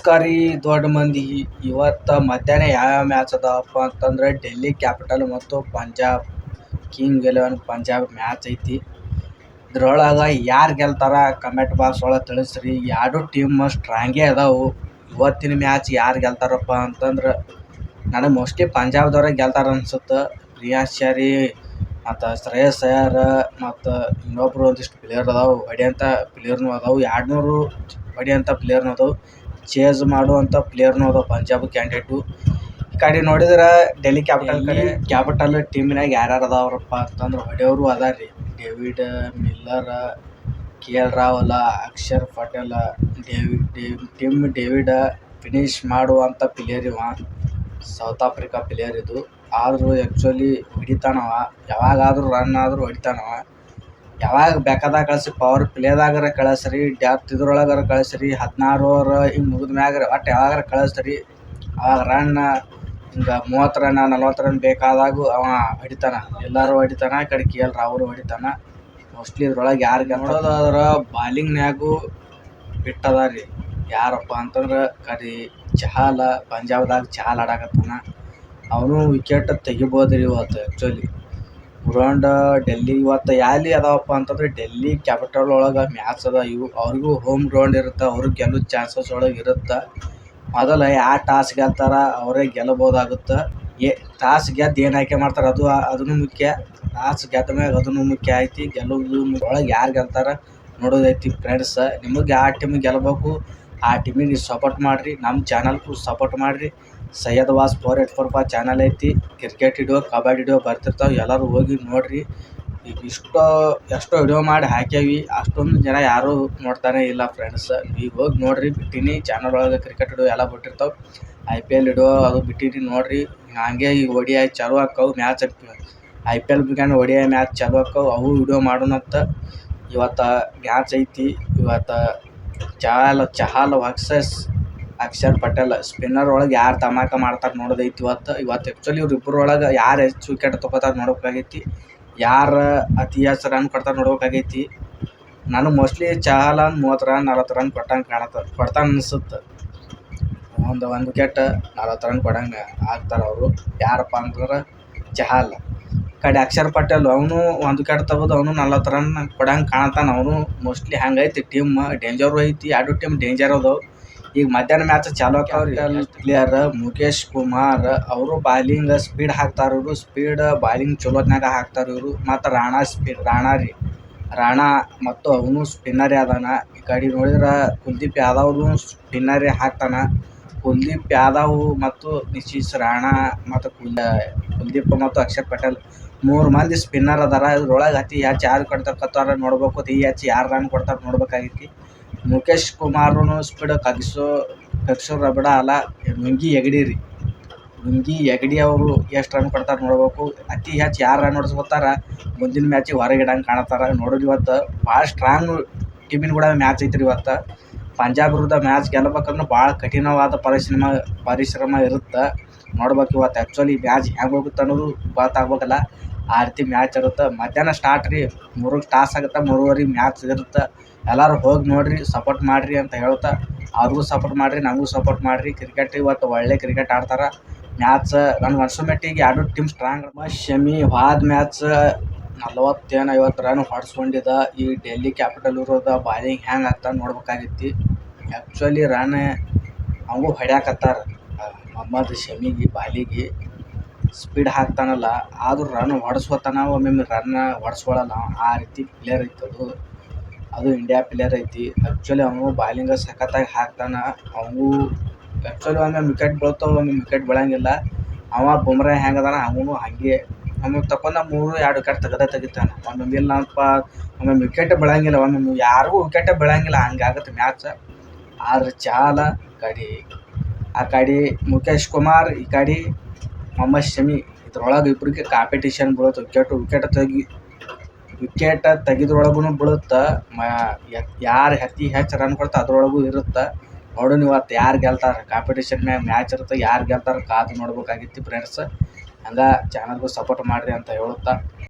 ನಮಸ್ಕಾರ ರೀ ದೊಡ್ಡ ಮಂದಿ. ಇವತ್ತು ಮಧ್ಯಾಹ್ನ ಯಾವ್ಯಾವ ಮ್ಯಾಚ್ ಅದಾವಪ್ಪ ಅಂತಂದ್ರೆ ಡೆಲ್ಲಿ ಕ್ಯಾಪಿಟಲ್ ಮತ್ತು ಪಂಜಾಬ್ ಕಿಂಗ್ 11 ಪಂಜಾಬ್ ಮ್ಯಾಚ್ ಐತಿ. ಇದ್ರೊಳಗೆ ಯಾರು ಗೆಲ್ತಾರ ಕಮೆಂಟ್ ಬಾಕ್ಸ್ ಒಳಗೆ ತಿಳಿಸ್ರಿ. ಎರಡು ಟೀಮ್ ಸ್ಟ್ರಾಂಗೇ ಅದಾವು. ಇವತ್ತಿನ ಮ್ಯಾಚ್ ಯಾರು ಗೆಲ್ತಾರಪ್ಪ ಅಂತಂದ್ರೆ ನನಗೆ ಮೋಸ್ಟ್ಲಿ ಪಂಜಾಬ್ದವ್ರೆ ಗೆಲ್ತಾರ ಅನ್ಸುತ್ತೆ. ಪ್ರಿಯಾಂಶ್ ಶಾರಿ ಮತ್ತು ಶ್ರೇಯಸ್ ಅಯ್ಯರ್ ಮತ್ತು ಇನ್ನೊಬ್ರು ಒಂದಿಷ್ಟು ಪ್ಲೇಯರ್ ಅದಾವು, ಹೊಡಿಯೋಂಥ ಪ್ಲೇಯರ್ನೂ ಅದಾವು. 200 ಹೊಡಿಯೋಂಥ ಪ್ಲೇಯರ್ನೂ ಅದಾವು, ಚೇಸ್ ಮಾಡುವಂಥ ಪ್ಲೇಯರ್ನೂ ಅದಾವು ಪಂಜಾಬ್ ಕ್ಯಾಂಡಿಡೇಟು. ಈ ಕಡೆ ನೋಡಿದ್ರೆ ಡೆಲ್ಲಿ ಕ್ಯಾಪಿಟಲ್ ಟೀಮಿನಾಗ ಯಾರ್ಯಾರು ಅದಾವ್ರಪ್ಪ ಅಂತಂದ್ರೆ ಹೊಡೆಯವರು ಅದಾರ ರೀ. David Miller, KL Rahul, Akshar Patel. David finish ಮಾಡುವಂಥ ಪ್ಲೇಯರ್ ಇವ, ಸೌತ್ ಆಫ್ರಿಕಾ ಪ್ಲೇಯರ್ ಇದು. ಆದರೂ ಆ್ಯಕ್ಚುಲಿ ಹೊಡಿತಾನವ, ಯಾವಾಗಾದರೂ ರನ್ ಆದರೂ ಹೊಡಿತಾನವ. ಯಾವಾಗ ಬೇಕಾದಾಗ ಕಳಿಸಿ, ಪವರ್ ಪ್ಲೇದಾಗಾರ ಕಳಿಸ್ರಿ, ಡೆತ್ ಇದ್ರೊಳಗಾರ ಕಳಿಸ್ರಿ, 16 ಓವರ್ ಹಿಂಗೆ ಮುಗಿದ ಮ್ಯಾಗ ಒಟ್ಟು ಯಾವಾಗಾರ ಕಳಿಸ್ರಿ. ಅವಾಗ ರನ್ ಹಿಂಗೆ 30 ರನ್ 40 ರನ್ ಬೇಕಾದಾಗೂ ಅವ ಹೊಡಿತಾನ. ಎಲ್ಲರೂ ಹೊಡಿತಾನ. ಈ ಕಡೆ KL ರಾಹುಲ್ ಹೊಡಿತಾನ. ಮೋಸ್ಟ್ಲಿ ಇದ್ರೊಳಗೆ ಯಾರು ಗೆಲ್ಲೋದಾದ್ರೆ ಬಾಲಿಂಗ್ನ್ಯಾಗೂ ಬಿಟ್ಟದ ರೀ. ಯಾರಪ್ಪ ಅಂತಂದ್ರೆ ಕಡೆ ಚಹಲ್, ಪಂಜಾಬ್ದಾಗ ಚಹಲ್ ಆಡಕತ್ತಾನ. ಅವನು ವಿಕೆಟ್ ತೆಗಿಬೋದು ರೀ ಇವತ್ತು. ಆ್ಯಕ್ಚುಲಿ ಗ್ರೌಂಡ್ ಡೆಲ್ಲಿ ಇವತ್ತು ಯಾಲಿ ಅದಾವಪ್ಪ ಅಂತಂದ್ರೆ ಡೆಲ್ಲಿ ಕ್ಯಾಪಿಟಲ್ ಒಳಗೆ ಮ್ಯಾಚ್ ಅದ. ಅವ್ರಿಗೂ ಹೋಮ್ ಗ್ರೌಂಡ್ ಇರುತ್ತೆ, ಅವ್ರಿಗೆ ಗೆಲ್ಲೋ ಚಾನ್ಸಸ್ ಒಳಗೆ ಇರುತ್ತೆ. ಮೊದಲು ಯಾವ ಟಾಸ್ ಗೆಲ್ತಾರ ಅವರೇ ಗೆಲ್ಲಬೋದಾಗುತ್ತೆ. ಟಾಸ್ ಗೆದ್ದು ಏನು ಆಯ್ಕೆ ಮಾಡ್ತಾರೆ ಅದನ್ನು ಮುಖ್ಯ. ಟಾಸ್ ಗೆದ್ದ ಮ್ಯಾಗ ಅದನ್ನು ಮುಖ್ಯ ಐತಿ. ಗೆಲ್ಲೋದು ಒಳಗೆ ಯಾರು ಗೆಲ್ತಾರೆ ನೋಡೋದೈತಿ ಫ್ರೆಂಡ್ಸ್. ನಿಮಗೆ ಯಾವ ಟೀಮಿಗೆ ಗೆಲ್ಲಬೇಕು ಆ ಟೀಮಿಗೆ ನೀವು ಸಪೋರ್ಟ್ ಮಾಡಿರಿ. ನಮ್ಮ ಚಾನಲ್ಗೂ ಸಪೋರ್ಟ್ ಮಾಡಿರಿ. ಸೈಯದ್ ವಾಸ್ 484 ಚಾನಲ್ ಐತಿ. ಕ್ರಿಕೆಟ್ ವಿಡಿಯೋ, ಕಬಡ್ಡಿ ವಿಡಿಯೋ ಬರ್ತಿರ್ತಾವೆ, ಎಲ್ಲರೂ ಹೋಗಿ ನೋಡಿರಿ. ಈಗ ಎಷ್ಟೋ ವಿಡಿಯೋ ಮಾಡಿ ಹಾಕ್ಯಾವಿ, ಅಷ್ಟೊಂದು ಜನ ಯಾರೂ ನೋಡ್ತಾನೆ ಇಲ್ಲ ಫ್ರೆಂಡ್ಸ್. ಈಗ ಹೋಗಿ ನೋಡಿರಿ. ಬಿಟ್ಟೀನಿ ಚಾನಲ್ ಒಳಗೆ ಕ್ರಿಕೆಟ್ ವಿಡಿಯೋ ಎಲ್ಲ ಬಿಟ್ಟಿರ್ತಾವೆ. IPL ವಿಡಿಯೋ ಅದು ಬಿಟ್ಟಿನಿ ನೋಡಿರಿ. ಹಾಗೆ ಈಗ ODI ಚಾಲು ಆಕ್ಕವು match. IPL begin ODI match ಚಾಲು ಆಕ್ಕವು, ಅವು ವಿಡಿಯೋ ಮಾಡೋಣಂತ. ಇವತ್ತು ಮ್ಯಾಚ್ ಐತಿ. ಇವತ್ತು ಚಹಲ್ ವರ್ಸಸ್ ಅಕ್ಷರ್ ಪಟೇಲ್. ಸ್ಪಿನ್ನರ್ ಒಳಗೆ ಯಾರು ಧಮಾಕ ಮಾಡ್ತಾರೆ ನೋಡೋದೈತಿ ಇವತ್ತು. ಆ್ಯಕ್ಚುಲಿ ಇವ್ರಿಬ್ಬರೊಳಗೆ ಯಾರು ಹೆಚ್ಚು ವಿಕೆಟ್ ತೊಗೋತಾರೆ ನೋಡ್ಬೇಕಾಗೈತಿ, ಯಾರು ಅತಿ ಹೆಚ್ಚು ರನ್ ಕೊಡ್ತಾರೆ ನೋಡ್ಬೇಕಾಗೈತಿ. ನಾನು ಮೋಸ್ಟ್ಲಿ ಚಹಲ್ 30 ರನ್ 40 ರನ್ ಕೊಡ್ತಾನೆ ಅನಿಸುತ್ತೆ. ಒಂದು ವಿಕೆಟ್ 40 ರನ್ ಕೊಡಂಗೆ ಆಗ್ತಾರೆ ಅವರು. ಯಾರಪ್ಪ ಅಂತಂದ್ರೆ ಚಹಲ್. ಕಡೆ ಅಕ್ಷರ್ ಪಟೇಲ್ ಅವನು 1 ವಿಕೆಟ್ ತೆಗೆದು ಅವನು 40 ರನ್ ಕೊಡಂಗೆ ಕಾಣ್ತಾನೆ. ಅವನು ಮೋಸ್ಟ್ಲಿ ಹಂಗೈತಿ ಟೀಮ್. ಡೇಂಜರು ಐತಿ, ಎರಡು ಟೀಮ್ ಡೇಂಜರ್ ಅದಾವೆ. ಈಗ ಮಧ್ಯಾಹ್ನ ಮ್ಯಾಚ್ ಚಾಲು ಆಕ್ಕವ್ರಿ. ಪ್ಲೇಯರ್ ಮುಖೇಶ್ ಕುಮಾರ್ ಅವರು ಬಾಲಿಂಗ್ ಸ್ಪೀಡ್ ಹಾಕ್ತಾರೆ. ಇವರು ಸ್ಪೀಡ್ ಬಾಲಿಂಗ್ ಚಲೋತ್ನಾಗ ಹಾಕ್ತಾರೆ ಇವರು. ಮತ್ತು ರಾಣಾ ಮತ್ತು ಅವನು ಸ್ಪಿನ್ನರೇ ಅದಾನ. ಈ ಕಡೆ ನೋಡಿದ್ರೆ ಕುಲ್ದೀಪ್ ಯಾದವ್ನು ಸ್ಪಿನ್ನರೇ ಹಾಕ್ತಾನೆ. ಕುಲ್ದೀಪ್ ಯಾದವ್ ಮತ್ತು ನಿತೀಶ್ ರಾಣಾ ಮತ್ತು ಕುಲ್ದೀಪ್ ಮತ್ತು ಅಕ್ಷರ್ ಪಟೇಲ್ 3 ಮಂದಿ ಸ್ಪಿನ್ನರ್ ಅದಾರ. ಇದ್ರೊಳಗೆ ಅತಿ ಹೆಚ್ಚು ಯಾರು ಕೊಡ್ತಾರ ನೋಡ್ಬೇಕು, ಅತಿ ಹೆಚ್ಚು ಯಾರು ರನ್ ಕೊಡ್ತಾರೆ ನೋಡ್ಬೇಕಾಗೈತಿ. ಮುಖೇಶ್ ಕುಮಾರ್ನು ಸ್ಪೀಡ್ ಕಗಿಸೋ ರಬಡ ಅಲ್ಲ, ಲುಂಗಿ ಎಗಡಿ ಅವರು ಎಷ್ಟು ರನ್ ಕೊಡ್ತಾರೆ ನೋಡ್ಬೇಕು. ಅತಿ ಹೆಚ್ಚು ಯಾರು ರನ್ ಹೊಡ್ಸ್ಕೊತಾರ ಮುಂದಿನ ಮ್ಯಾಚಿಗೆ ಹೊರಗಿಡಂಗೆ ಕಾಣ್ತಾರೆ. ನೋಡೋದು ಇವತ್ತು ಭಾಳ ಸ್ಟ್ರಾಂಗ್ ಟೀಮಿನ ಕೂಡ ಮ್ಯಾಚ್ ಐತ್ರಿ ಇವತ್ತು. ಪಂಜಾಬ್ ವಿರುದ್ಧ ಮ್ಯಾಚ್ ಗೆಲ್ಲಬೇಕಂದ್ರೆ ಭಾಳ ಕಠಿಣವಾದ ಪರಿಶ್ರಮ ಇರುತ್ತೆ. ನೋಡ್ಬೇಕು ಇವತ್ತು ಆ್ಯಕ್ಚುಲಿ ಮ್ಯಾಚ್ ಹೆಂಗೆ ಹೋಗುತ್ತೆ ಅನ್ನೋದು ಗೊತ್ತಾಗ್ಬೇಕಲ್ಲ, ಆ ರೀತಿ ಮ್ಯಾಚ್ ಇರುತ್ತೆ. ಮಧ್ಯಾಹ್ನ ಸ್ಟಾರ್ಟ್ ರೀ, 3ಕ್ಕೆ ಟಾಸ್ ಆಗುತ್ತೆ, 3:30 ಮ್ಯಾಚ್ ಇರುತ್ತೆ. ಎಲ್ಲರೂ ಹೋಗಿ ನೋಡಿರಿ, ಸಪೋರ್ಟ್ ಮಾಡಿರಿ ಅಂತ ಹೇಳ್ತಾ, ಅವ್ರಿಗೂ ಸಪೋರ್ಟ್ ಮಾಡಿರಿ, ನಮಗೂ ಸಪೋರ್ಟ್ ಮಾಡಿರಿ. ಕ್ರಿಕೆಟ್ ಇವತ್ತು ಒಳ್ಳೆ ಕ್ರಿಕೆಟ್ ಆಡ್ತಾರೆ. ಮ್ಯಾಚ್ ನನಗೆ ಅನ್ಸೋ ಮಟ್ಟಿಗೆ ಎರಡು ಟೀಮ್ ಸ್ಟ್ರಾಂಗ್. ಶಮಿ ಹೋದ ಮ್ಯಾಚ್ 40-50 ರನ್ ಹೊಡ್ಸ್ಕೊಂಡಿದ್ದ. ಈ ಡೆಲ್ಲಿ ಕ್ಯಾಪಿಟಲ್ ವಿರುದ್ಧ ಬಾಲಿಂಗ್ ಹೆಂಗೆ ಆಗ್ತಾನೆ ನೋಡ್ಬೇಕಾಗೈತಿ. ಆ್ಯಕ್ಚುಲಿ ರನ್ ಅವಂಗೂ ಹೊಡ್ಯಾಕತ್ತಾರ. ಮೊಹಮ್ಮದ್ ಶಮಿಗೆ ಬಾಲಿಗೆ ಸ್ಪೀಡ್ ಹಾಕ್ತಾನಲ್ಲ, ಆದರೂ ರನ್ ಹೊಡ್ಸ್ಕೊತಾನ, ಒಮ್ಮೊಮ್ಮೆ ರನ್ ಹೊಡ್ಸ್ಕೊಳಲ್ಲ. ಆ ರೀತಿ ಪ್ಲೇಯರ್ ಐತೆ ಅದು ಇಂಡಿಯಾ ಪ್ಲೇಯರ್ ಐತಿ. ಆ್ಯಕ್ಚುಲಿ ಅವನು ಬಾಲಿಂಗ್ ಸಖತ್ತಾಗಿ ಹಾಕ್ತಾನೆ. ಅವನು ಆ್ಯಕ್ಚುಲಿ ಒಮ್ಮೊಮ್ಮೆ ವಿಕೆಟ್ ಬೀಳ್ತಾವೆ, ಒಮ್ಮೊಮ್ಮೆ ವಿಕೆಟ್ ಬೀಳಂಗಿಲ್ಲ. ಅವ ಬುಮ್ರಾ ಹೆಂಗೆ ಅದಾನ ಅವನು ಹಾಗೆ. ಒಮ್ಮೊಮ್ಮೆ ತಗೊಂಡ 3-2 ವಿಕೆಟ್ ತೆಗಿತಾನೆ. ಒಮ್ಮೊಮ್ಮೆ ಇಲ್ಲಪ್ಪ, ಒಮ್ಮೊಮ್ಮೆ ವಿಕೆಟ್ ಬೀಳಂಗಿಲ್ಲ, ಒಮ್ಮೊಮ್ಮೆ ಯಾರಿಗೂ ವಿಕೆಟೇ ಬೀಳಂಗಿಲ್ಲ. ಹಂಗಾಗುತ್ತೆ ಮ್ಯಾಚ್. ಆದ್ರೆ ಚಹಲ್ ಆ ಕಡೆ ಮುಖೇಶ್ ಕುಮಾರ್, ಈ ಕಡೆ ಮೊಹಮ್ಮದ್ ಶಮಿ. ಇದ್ರೊಳಗೆ ಇಬ್ಬರಿಗೆ ಕಾಂಪಿಟೇಷನ್ ಬೀಳುತ್ತೆ. ವಿಕೆಟ್ ತೆಗಿದ್ರೊಳಗೂ ಬೀಳುತ್ತೆ. ಯಾರು ಅತಿ ಹೆಚ್ಚು ರನ್ ಕೊಡ್ತಾರೆ ಅದ್ರೊಳಗೂ ಇರುತ್ತೆ. ನೋಡೋಣ ಇವತ್ತು ಯಾರು ಗೆಲ್ತಾರೆ. ಕಾಂಪಿಟೇಷನ್ ಮ್ಯಾಚ್ ಇರುತ್ತೆ, ಯಾರು ಗೆಲ್ತಾರೆ ಕಾದು ನೋಡ್ಬೇಕಾಗಿತ್ತು ಫ್ರೆಂಡ್ಸ್. ಹಂಗೆ ಚಾನಲ್ಗೂ ಸಪೋರ್ಟ್ ಮಾಡಿರಿ ಅಂತ ಹೇಳುತ್ತಾ